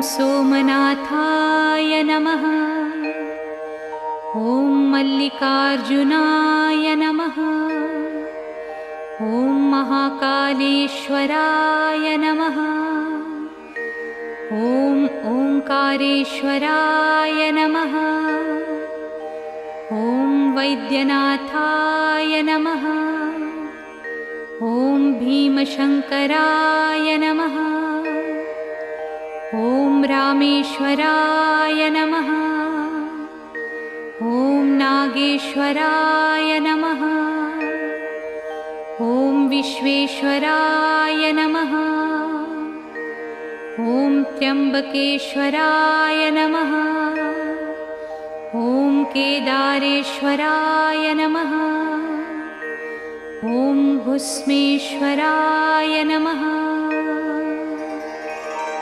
सोमनाथाय नमः। ॐ मल्लिकार्जुनाय नमः। ॐ महाकालेश्वराय नमः। ॐ ओंकारेश्वराय नमः। ॐ वैद्यनाथाय नमः। ॐ भीमशंकराय नमः। ॐ रामेश्वराय नमः। ॐ नागेश्वराय नमः। ॐ विश्वेश्वराय नमः। ॐ त्र्यंबकेश्वराय नमः। ॐ केदारेश्वराय नमः। ॐ भुस्मेश्वराय नमः।